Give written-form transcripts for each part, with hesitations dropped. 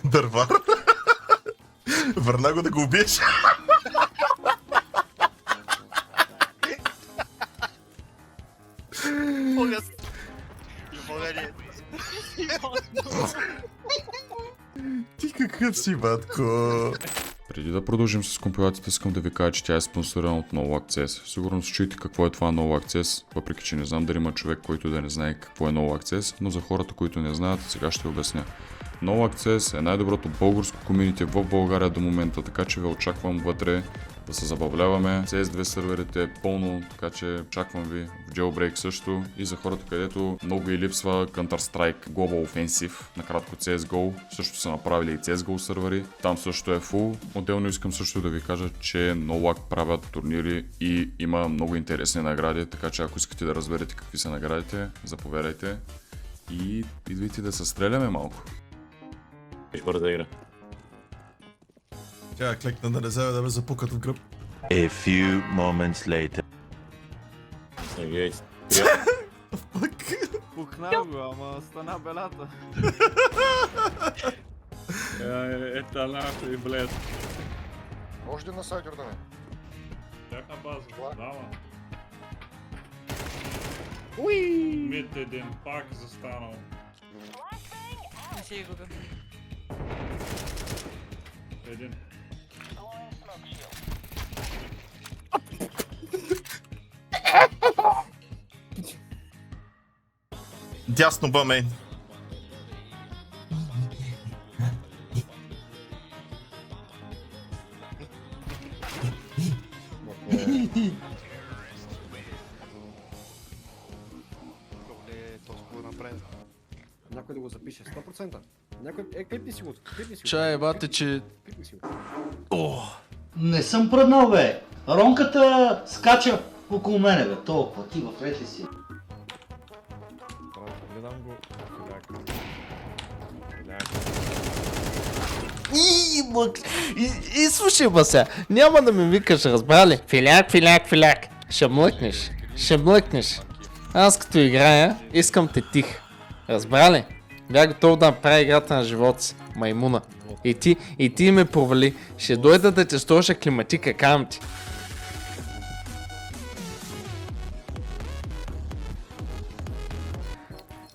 Дървар. Върна го да го убиеш. Ти какъв си, батко? Преди да продължим с компилацията, искам да ви кажа, че тя е спонсорирана от Nova Access. Сигурно се чуете какво е това Nova Access, въпреки че не знам дали има човек, който да не знае какво е Nova Access, но за хората, които не знаят, сега ще обясня. Nova Access е най-доброто българско комюнити в България до момента, така че ви очаквам вътре да се забавляваме. CS2 серверите е пълно, така че очаквам ви в Jailbreak също. И за хората, където много и липсва Counter-Strike Global Offensive, накратко CSGO, също са направили и CSGO сервери. Там също е full. Отделно искам също да ви кажа, че NoLag правят турнири и има много интересни награди, така че ако искате да разберете какви са наградите, заповядайте и идвайте да се стреляме малко. Бърза игра. Тя клекна да не вземе да ме запукат в гръб. A few moments later. Егей. Пукна го, ама стана белята. Нахуй, блед. Може ли на сайдер да ме? Тях на база, дава. Уи! Мид един, пак застанал. Не си го бе. Един. Дясно бъмейн. Някой да го запише, 100%. Някой, клипни си го, клипни си го. Чай, бате, че... Клипни си го. Не съм пръднал, бе. Ронката скача около мене, бе. Толкова, ти в ред ли си? Гледам го. И слушай, бася, няма да ми викаш, разбрали? Филяк, филяк, филяк. Ще млъкнеш, ще млъкнеш. Аз като играя, искам те тих. Разбрали? Бях готов да направя играта на живота си, маймуна. И ти ме провали. Ще дойда да те стоша климатика, кам ти.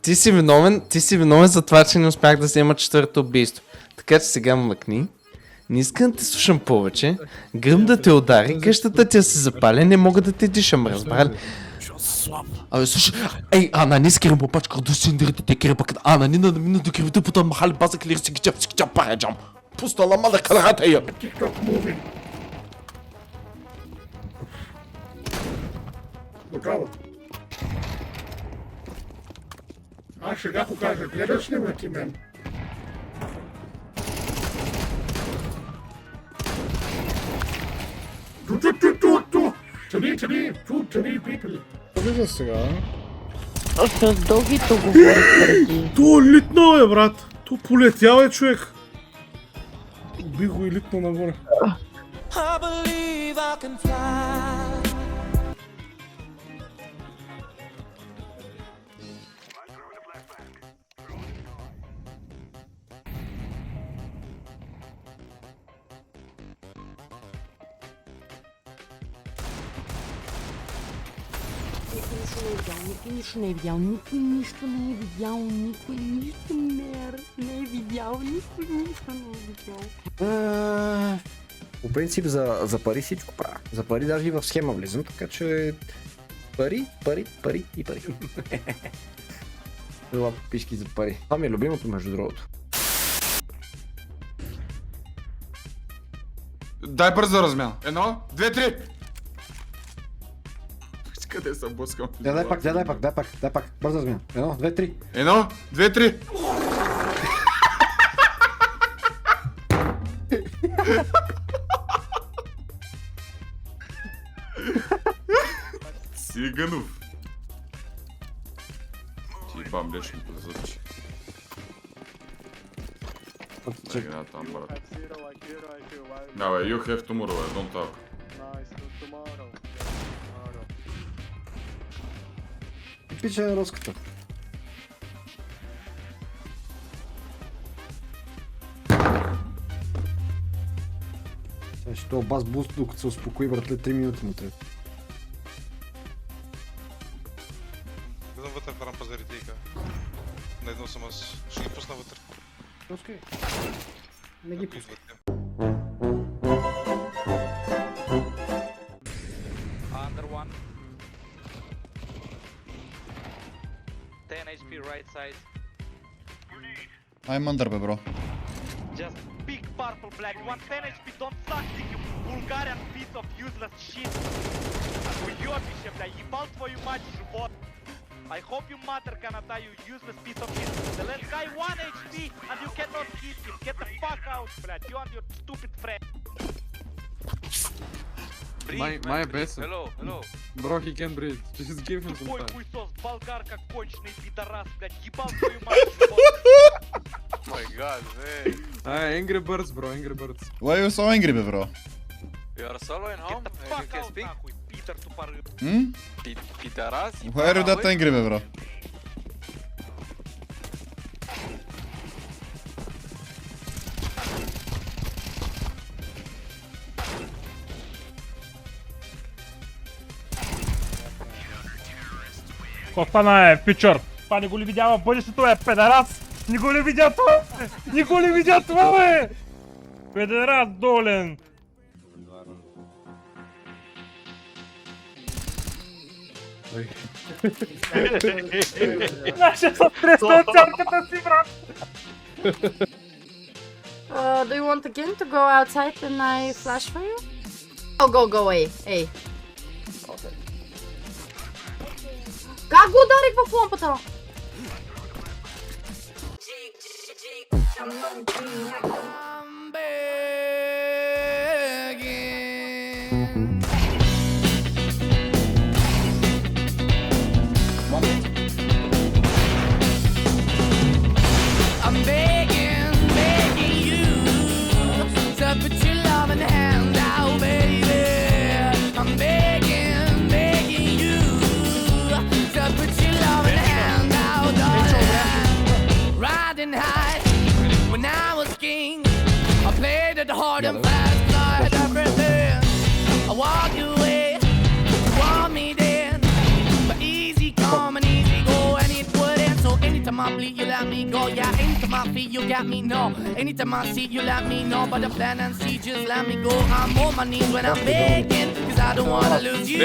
Ти си виновен за това, че не успях да взема четвърто убийство. Така че сега млъкни. Не искам да те слушам повече. Гръм да те удари, къщата ти се запаля, не мога да те дишам, разбрали? Абе, слушай, ей, не скирам попачка, да си индирите те кири пакет, не на мина да кирите потом махали база клири си гича параджам. Пуста лама да калрата я. Направо. Аз сега покажа, гледаш ли ме ти мен? Ту. Ту, people. Вижда сега. С дългито говорих преди. То литнал е, брат. То полетял е, човек. Би го и литнал нагоре. Никой нищо не е видял, никой нищо не е видял, никой нищо не е видял, никой нищо не е видял. По принцип за пари всичко правя. За пари даже и в схема влизам, така че пари и пари. Това пишки за пари. Това ми е любимото, между другото. Дай бързо размяна. 1, 2, 3. Къде съм блъскам? Дай пак. Бързо размяна. 1, 2, 3. 1, 2, 3. Циганов. Ти бамбеш ми позъчи. Игра там, брат. Давай, you have tomorrow, don't talk. пича на руската. Сега ще това бас буст, докато се успокои, братле, 3 минути му трябва. Идвам вътре в рампа за ретейка. Найднал съм аз. Ще ги пусна вътре. Пускай. Не ги пускай. Under one. 10 HP right side. I'm under, bro. Just big purple black. You want 10 HP, don't suck, you Bulgarian piece of useless shit. Уёбище, бля, ебал твою мать, живот. I hope you matter, Canada, you useless piece of shit. The last guy 1 HP and you cannot hit him. Get the fuck out, блядь, you and your stupid friend. My best. Hello, hello. Bro, he can breathe. Just give him some Твой time. хуйсос, болгарка, конченый пидорас, блядь, ебал твою мать, живот. My god, man. Angry Birds, bro, Angry Birds. Why are you so angry, bro? You are solo in home? Get the fuck out, нахуй, Питер тупорый. Пидорас? Why are you that angry, bro? Какво стана пичър? Това не го ли видя в бъдещето, педерас? Не го ли видя това? Не го ли видя това, бе? Педерас долен! Ще се тресна от цялката си, брат! Do you want again to go outside and I flash for you? Oh, go away. Hey. Как го ударих в лампата? I'm begging, begging you to put your loving hand out, baby. I'm begging, begging you to put your loving hand out, darling. Riding high when I was king, I played it hard and fast, 'cause I had everything. I walked away, you want me then, but easy come and easy go, and it wouldn't. So anytime I bleed, you let me go. Yeah, anytime I feel, you got me, no. Anytime I see, you let me know. But the plan and see, just let me go. I'm on my knees when I'm begging, 'cause I don't wanna lose you.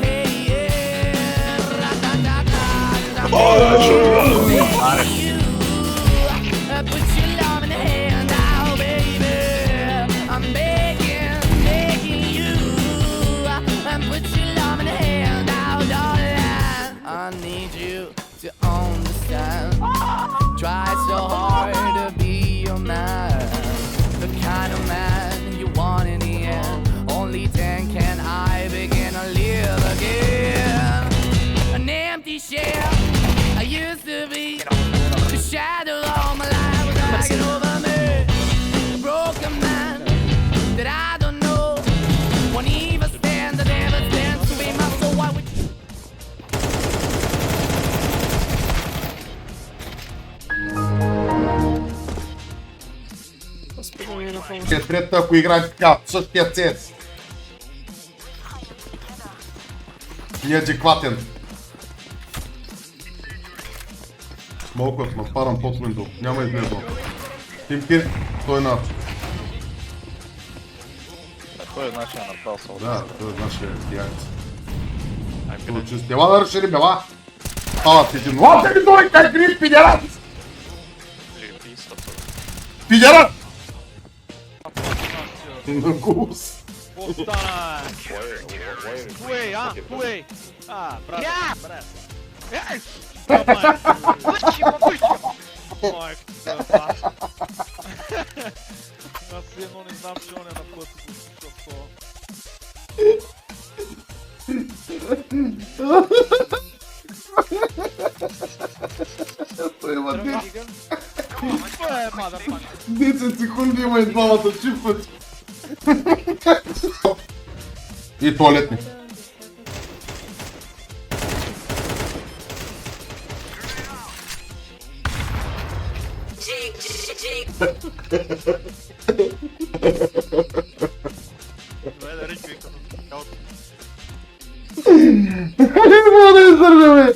Hey, yeah, ra-da-da-da, 'cause I'm begging you. Put your love in the hand out, baby. I'm begging, begging you. Put your love in the hand out, darling. I need you to understand. Try so hard to be your man, the kind of man you want in the end. Only then can I begin to live again. An empty shell I used to be, the shadow all my life was hanging over me. A broken man that I don't know won't even stand, that never stands to be my soul. Why would Третата, ако играете така, същия цец. Неадекватен. Смолкват, нападам под виндо. Няма излезло. Тимки, стой над. Той е нашия напал сол. Да, той е нашия пиянец. Чист. Ела да решили, бела. А, ти един. О, те ми дой, как гриш, пидерат! Пидерат! На гус. Остана! Куей, а? Куей! А, брат, брат. Ей! Майк, да. Аз едно не знам, че он е на път го слуша Той има 10 секунди има и двамата чипват. И туалетни. Не мога да издържа, бе!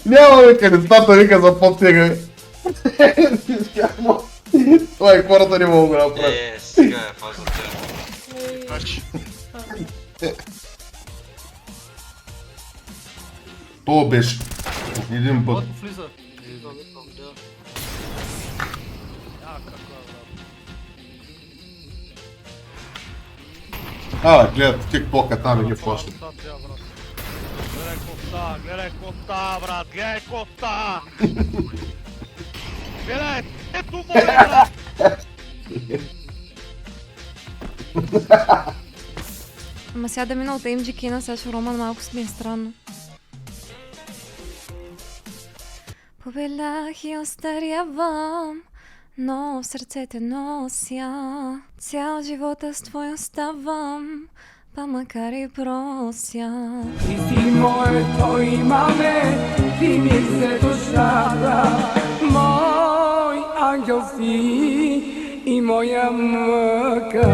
Няма века, децата вика за подтега, бе. Това и хората не могат да направят. Сега е фазата. То беше. Един път. Гледат тиктока там и ги флашат. Гледай кота, брат, гледай кота! Гледай, ето моля, брат! Ама сега да мина от MGK-на, сега че Роман малко ми е странно. Побелях и остарявам, но в сърце те нося. Цял живота с твой оставам, па макар и прося. Ти си моето имаме, ти ми се душата, мой ангел си и моя мъка.